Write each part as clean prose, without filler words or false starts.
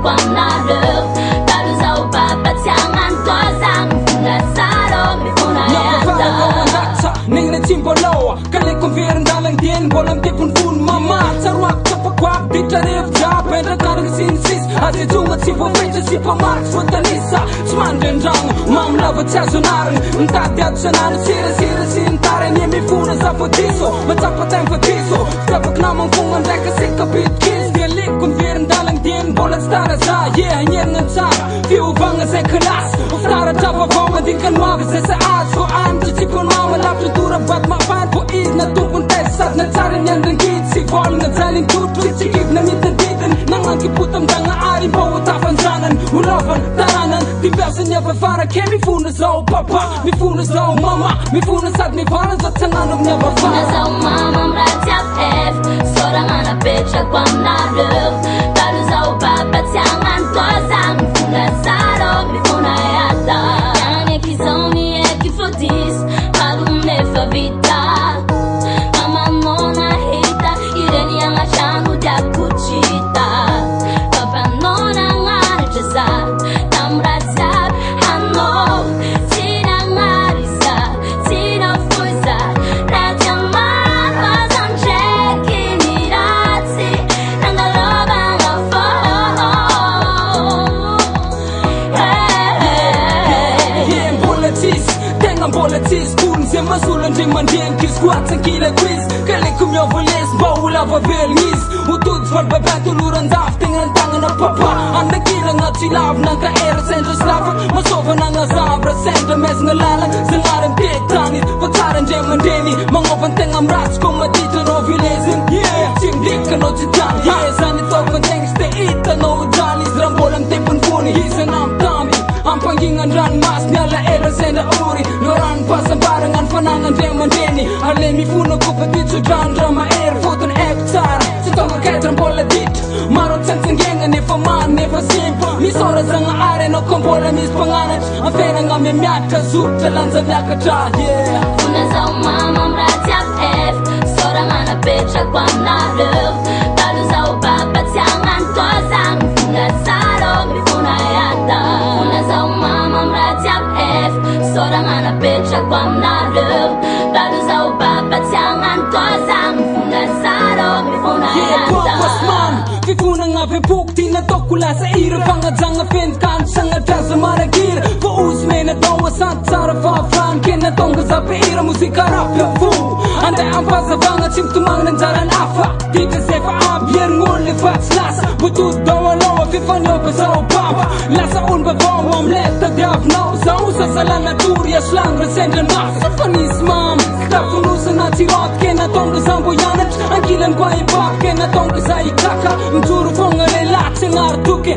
kwa mnareu Tadu za upapa tiangan kwa zang Mfuna saro mifuna yata Ningna timboloa Kali konveren dalang dien Bolam tipun pun mama Sarwak tapakwak Ditarif jab Enda karang sinsis Adi tunga tipo veja sipa marks Futanisa Smanden rang Mam lava tazonaren Ntati at sanaren Sira sintaren Yemi funa za futiso Matapatang futiso Tapak namang fungan Reka sikapit kiss Dialik konveren dalang dien Bolat stara za Yeah nyer ngan tsara Fiu vanga se kelas Uftara tapa vama Dinkan waga se saat Ko antu tipun mama Laptu tura bat mapan Po is na tupun tesat Na tsarin yan ringgit Si vol na zaling tutu Cikip na mitaditan Nangang kiputam Danga arin Bawa tafan zanan Ulavan taranan Timbiasan niya bafara Ke mi funa zao papa Mi funa zao mama Mi funa sad mi vana Zat tanganom niya bafara Funa zao mama mratiap F Sorang anak pecha kwa mnareu Tadu zao papa tiangan kwa zang Mfuna saro mifuna yata Yang ekizoni ekifodis Halu nefa vita Mama mona hita Ireni yang achangu dia kuchita Papa nona ngari jasa Namratiap hano Tina ngarisa Tina fuisa Raja marwa zanjeki nirati Nangaloba ngafo Yeah, politis Tengan politis Kun zema sulan Riman dien Kil squat Sang kila quiz Kalikum yo volis Baula va velngis Utut var babat Uluran daf Tingnan tangan ang papa Anda kila nga tilav Nang era Sendra slava Masova na nga zabra Sendra mes nga lalang Sangaran pitanit Pagtaran jeman deni Mangopan tengam rats Kung matitan o vilezin Yeah Sim dika no chitan Yeah Sanit o panteng Ste ita no udanis Rambolang tipun puni Hisan am tami Ang panggingan ran mas Nyala era Senda uri Loran pasan barangan Fanangan jeman deni Alemi funo kupatit Sudran drama air Foton ektar Sitonga ketran bola dit Maron tenseng gengan Nefa man Nefa simple Misora zanga are No kombola mis panganat Ang fena nga memiata Zupta lanza nyakata Yeah Funa zao mama mratiap F Sorang anak pecha kwa mnareu Tadu zao papa tiangan kwa zang Mfuna saro mifuna yata Funa zao mama mratiap F Sorang anak pecha kwa mnareu Tadu zao papa tiangan kwa zang Mfuna saro mifuna yata Fifuna nga vepuk Tina tokula sa ira Fanga zanga fint kan Sanga tasa maragir Fa usme na dawa Sant sara fa fran Kena tonga sa peira Musika rap ya fu Anda ampasa vanga Simtumang ng zaran afa Dika sefa abyer Nguli fats lasa Butut dawa lawa Fifanyo pa sa upapa Lasa unba vawa Omleta diaf now Sa usa sa lanaturya Slang resendran mas Fanis mam Tafunusa na tirot Kena tonga sa boyanat Ang kilan kwa ipap Kena tonga sa ikaka Mturu fonga relat Sengar tuke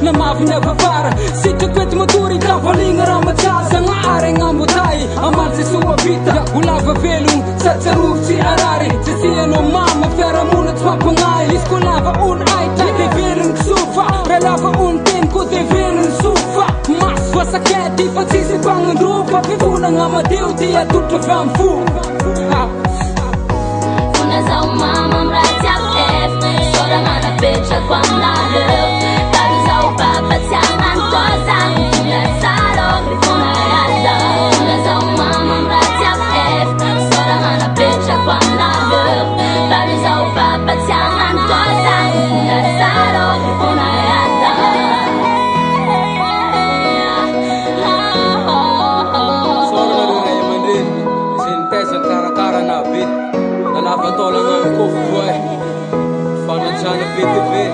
Na mafi na vavara Sito kwet moturi Kapalinga ramata Sanga are nga mutai Amal si suwa vita Ulava velung Sa tsaruf si arari Sisiya no mama Fera muna tswa pangai Isko lava un ay Tete velung sufa Relava un ten Ko te velung sufa Mas wasaket Di patsisi pangan rupa Vivuna nga madiw Di atutla fram fu Funa zao mama mratiap F Sorang anak pecha kwa mnareu Tadu zao papa tiangan kwa zang Mfuna saro mifuna yata Funa zao mama mratiap F Sorang anak pecha kwa mnareu Tadu zao papa tiangan kwa zang Mfuna saro mifuna yata Sorang na rin ay mandin Sintes at karakara na bit Nalaban to lang ang cook boy Fanat siya na bit